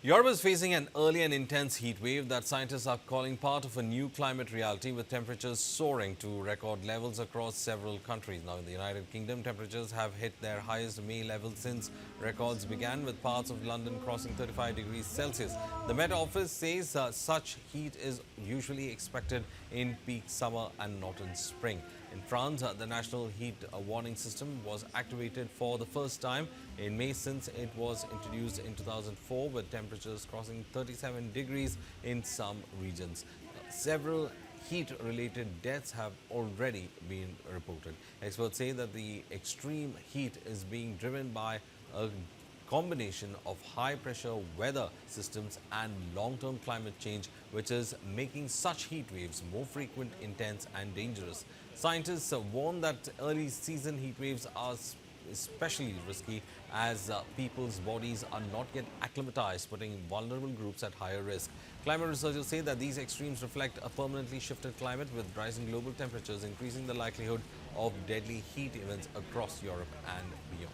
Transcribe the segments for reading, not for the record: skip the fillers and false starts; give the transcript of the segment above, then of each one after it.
Europe is facing an early and intense heat wave that scientists are calling part of a new climate reality, with temperatures soaring to record levels across several countries. Now, in the United Kingdom, temperatures have hit their highest May level since records began, with parts of London crossing 35 degrees Celsius. The Met Office says such heat is usually expected in peak summer and not in spring. In France, the national heat warning system was activated for the first time in May since it was introduced in 2004, with temperatures crossing 37 degrees in some regions. Several heat-related deaths have already been reported. Experts say that the extreme heat is being driven by a combination of high-pressure weather systems and long-term climate change, which is making such heat waves more frequent, intense and dangerous. Scientists warn that early season heat waves are especially risky as people's bodies are not yet acclimatized, putting vulnerable groups at higher risk. Climate researchers say that these extremes reflect a permanently shifted climate, with rising global temperatures increasing the likelihood of deadly heat events across Europe and beyond.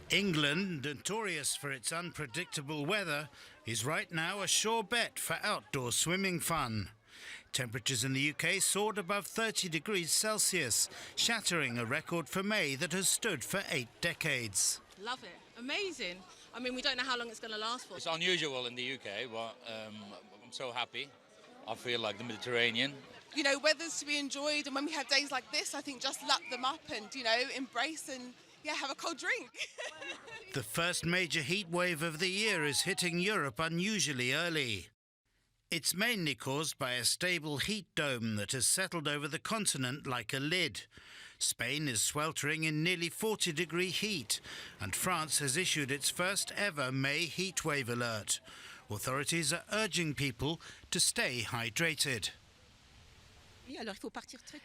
England, notorious for its unpredictable weather, is right now a sure bet for outdoor swimming fun. Temperatures in the UK soared above 30 degrees Celsius, shattering a record for May that has stood for 8 decades. Love it. Amazing. I mean, we don't know how long it's going to last for. It's unusual in the UK, but I'm so happy. I feel like the Mediterranean. You know, weather's to be enjoyed, and when we have days like this, I think just lap them up and, you know, embrace and, yeah, have a cold drink. The first major heat wave of the year is hitting Europe unusually early. It's mainly caused by a stable heat dome that has settled over the continent like a lid. Spain is sweltering in nearly 40-degree heat, and France has issued its first ever May heatwave alert. Authorities are urging people to stay hydrated.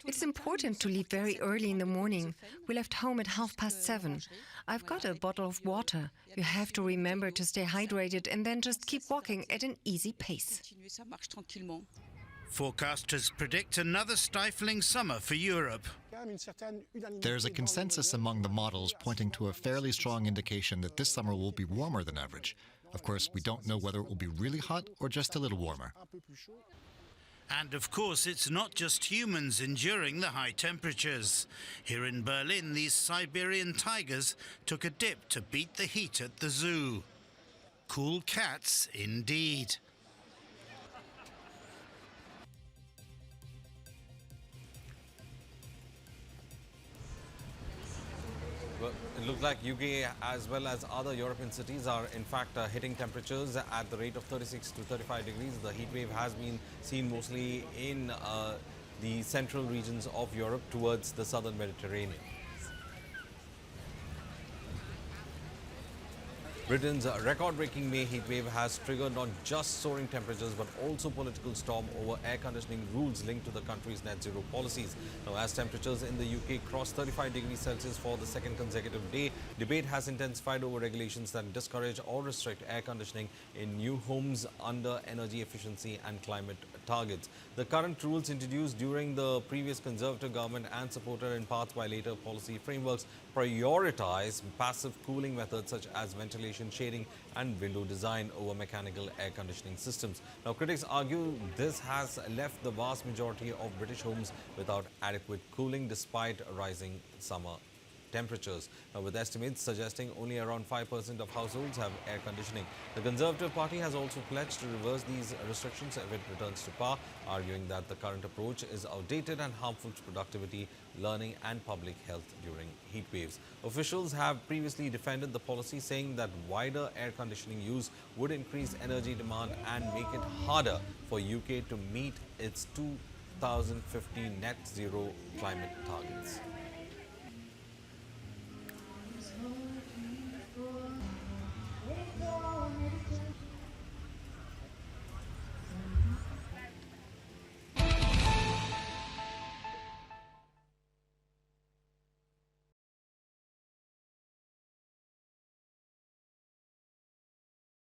It's important to leave very early in the morning. We left home at 7:30. I've got a bottle of water. You have to remember to stay hydrated and then just keep walking at an easy pace. Forecasters predict another stifling summer for Europe. There's a consensus among the models pointing to a fairly strong indication that this summer will be warmer than average. Of course, we don't know whether it will be really hot or just a little warmer. And of course, it's not just humans enduring the high temperatures. Here in Berlin, these Siberian tigers took a dip to beat the heat at the zoo. Cool cats indeed. Well, it looks like UK as well as other European cities are in fact hitting temperatures at the rate of 36 to 35 degrees. The heat wave has been seen mostly in the central regions of Europe towards the southern Mediterranean. Britain's record-breaking May heatwave has triggered not just soaring temperatures but also political storm over air conditioning rules linked to the country's net zero policies. Now, as temperatures in the UK crossed 35 degrees Celsius for the second consecutive day, debate has intensified over regulations that discourage or restrict air conditioning in new homes under energy efficiency and climate targets. The current rules, introduced during the previous Conservative government and supported in parts by later policy frameworks, prioritize passive cooling methods such as ventilation, shading and window design over mechanical air conditioning systems. Now, critics argue this has left the vast majority of British homes without adequate cooling despite rising summer temperatures. Now, with estimates suggesting only around 5% of households have air conditioning. The Conservative Party has also pledged to reverse these restrictions if it returns to power, arguing that the current approach is outdated and harmful to productivity, learning and public health during heat waves. Officials have previously defended the policy, saying that wider air conditioning use would increase energy demand and make it harder for UK to meet its 2050 net zero climate targets.